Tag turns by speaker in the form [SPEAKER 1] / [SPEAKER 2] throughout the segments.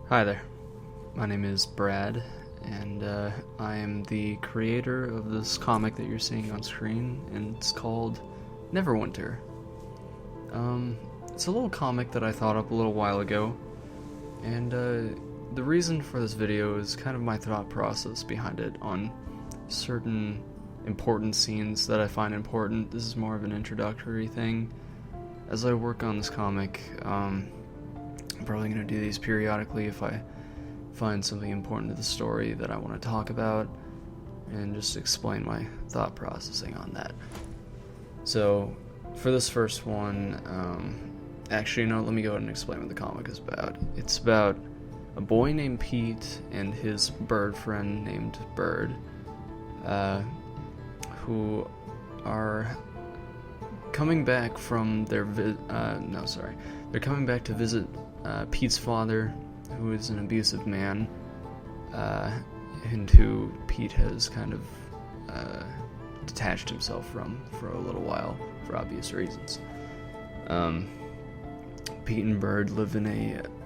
[SPEAKER 1] Hi there, my name is Brad, and I am the creator of this comic that you're seeing on screen, and it's called NeverWinter. It's a little comic that I thought up a little while ago, and the reason for this video is kind of my thought process behind it on certain important scenes that I find important. This is more of an introductory thing. As I work on this comic, I'm probably going to do these periodically if I find something important to the story that I want to talk about, and just explain my thought processing on that. So, for this first one, actually, let me go ahead and explain what the comic is about. It's about a boy named Pete and his bird friend named Bird, who are coming back from their they're coming back to visit Pete's father, who is an abusive man, and who Pete has kind of detached himself from for a little while, for obvious reasons. Pete and Bird live in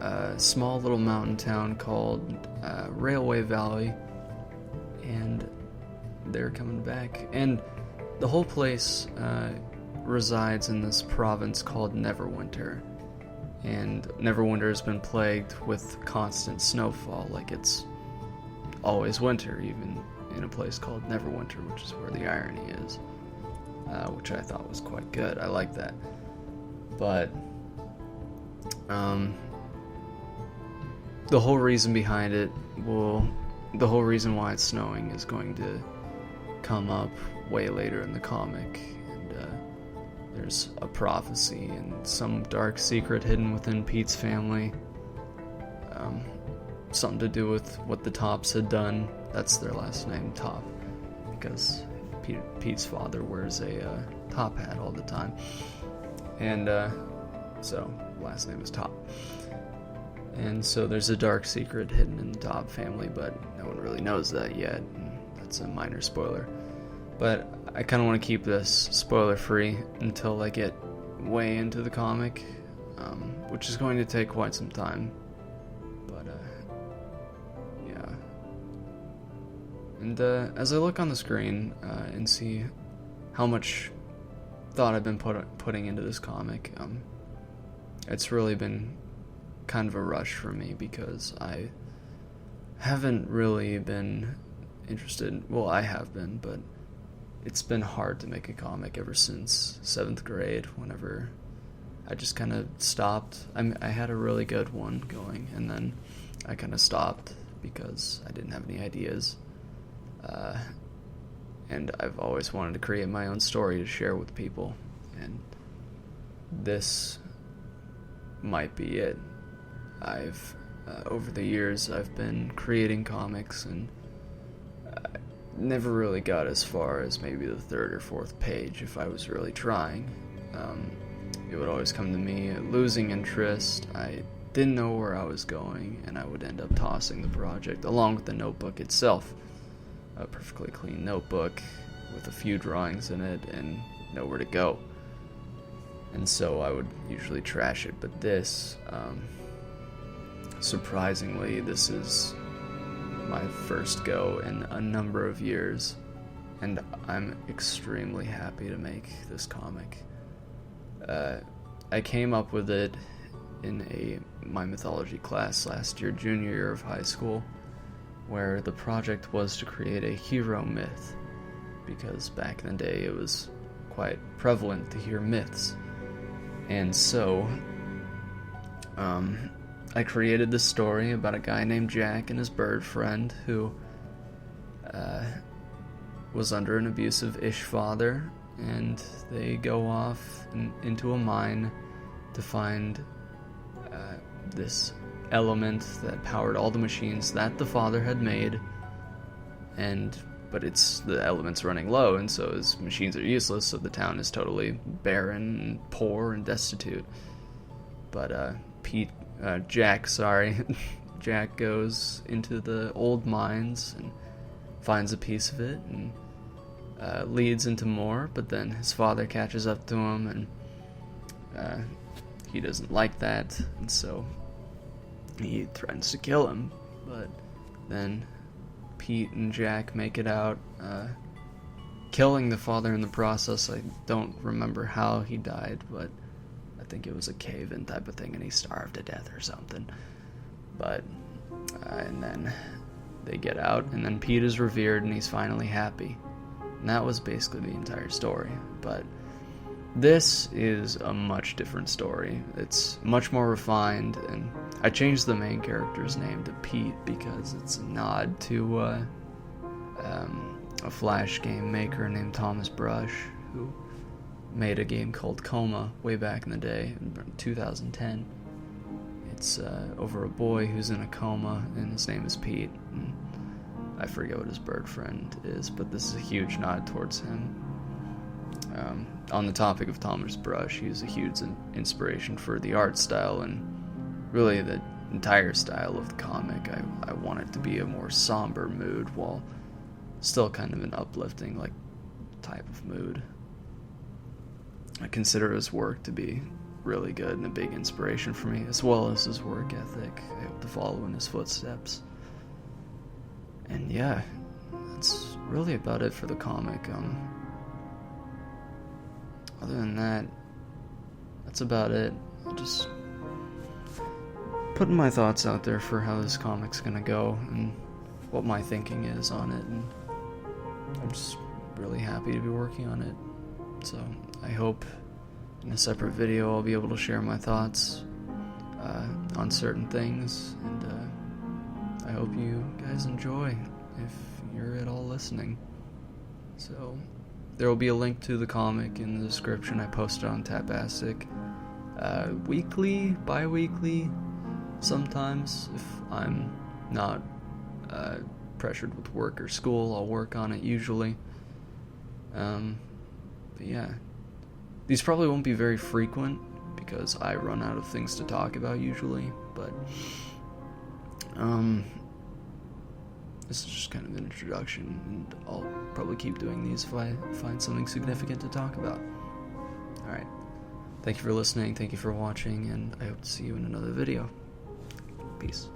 [SPEAKER 1] a small little mountain town called Railway Valley, and they're coming back. And the whole place resides in this province called NeverWinter. And NeverWinter has been plagued with constant snowfall, like it's always winter, even in a place called NeverWinter, which is where the irony is, which I thought was quite good. I like that. But the whole reason behind it, the whole reason why it's snowing is going to come up way later in the comic. There's a prophecy and some dark secret hidden within Pete's family. Something to do with what the Tops had done. That's their last name, Top, because Pete's father wears a top hat all the time. And so, last name is Top. And so there's a dark secret hidden in the Top family, but no one really knows that yet. And that's a minor spoiler. But I kind of want to keep this spoiler-free until I get way into the comic, which is going to take quite some time. But, yeah. And as I look on the screen and see how much thought I've been putting into this comic, it's really been kind of a rush for me because I haven't really been interested. Well, I have been, but it's been hard to make a comic ever since 7th grade, whenever I just kind of stopped. I had a really good one going, and then I kind of stopped because I didn't have any ideas. And I've always wanted to create my own story to share with people, and this might be it. Over the years, I've been creating comics, and never really got as far as maybe the 3rd or 4th page if I was really trying. It would always come to me losing interest. I didn't know where I was going, and I would end up tossing the project along with the notebook itself. A perfectly clean notebook with a few drawings in it and nowhere to go. And so I would usually trash it, but this, surprisingly, this is my first go in a number of years, and I'm extremely happy to make this comic. I came up with it in my mythology class last year, junior year of high school, where the project was to create a hero myth, because back in the day it was quite prevalent to hear myths. And so I created this story about a guy named Jack and his bird friend who was under an abusive-ish father, and they go off into a mine to find this element that powered all the machines that the father had made, but the element's running low, and so his machines are useless, so the town is totally barren and poor and destitute. But Jack goes into the old mines and finds a piece of it and leads into more, but then his father catches up to him, and he doesn't like that, and so he threatens to kill him, but then Pete and Jack make it out, killing the father in the process. I don't remember how he died, but I think it was a cave-in type of thing, and he starved to death or something. But, and then they get out, and then Pete is revered, and he's finally happy. And that was basically the entire story. But this is a much different story. It's much more refined, and I changed the main character's name to Pete because it's a nod to a Flash game maker named Thomas Brush, who made a game called Coma way back in the day, in 2010. It's over a boy who's in a coma, and his name is Pete. And I forget what his bird friend is, but this is a huge nod towards him. On the topic of Thomas Brush, he's a huge inspiration for the art style and really the entire style of the comic. I want it to be a more somber mood while still kind of an uplifting type of mood. I consider his work to be really good and a big inspiration for me, as well as his work ethic. I hope to follow in his footsteps. And yeah, that's really about it for the comic. Other than that, that's about it. I'll just putting my thoughts out there for how this comic's gonna go and what my thinking is on it, and I'm just really happy to be working on it. So I hope in a separate video I'll be able to share my thoughts on certain things, and I hope you guys enjoy if you're at all listening. So there will be a link to the comic in the description. I post it on Tapastic weekly, bi-weekly, sometimes. If I'm not pressured with work or school, I'll work on it usually. But yeah, these probably won't be very frequent because I run out of things to talk about usually, but this is just kind of an introduction, and I'll probably keep doing these if I find something significant to talk about. Alright, thank you for listening, thank you for watching, and I hope to see you in another video. Peace.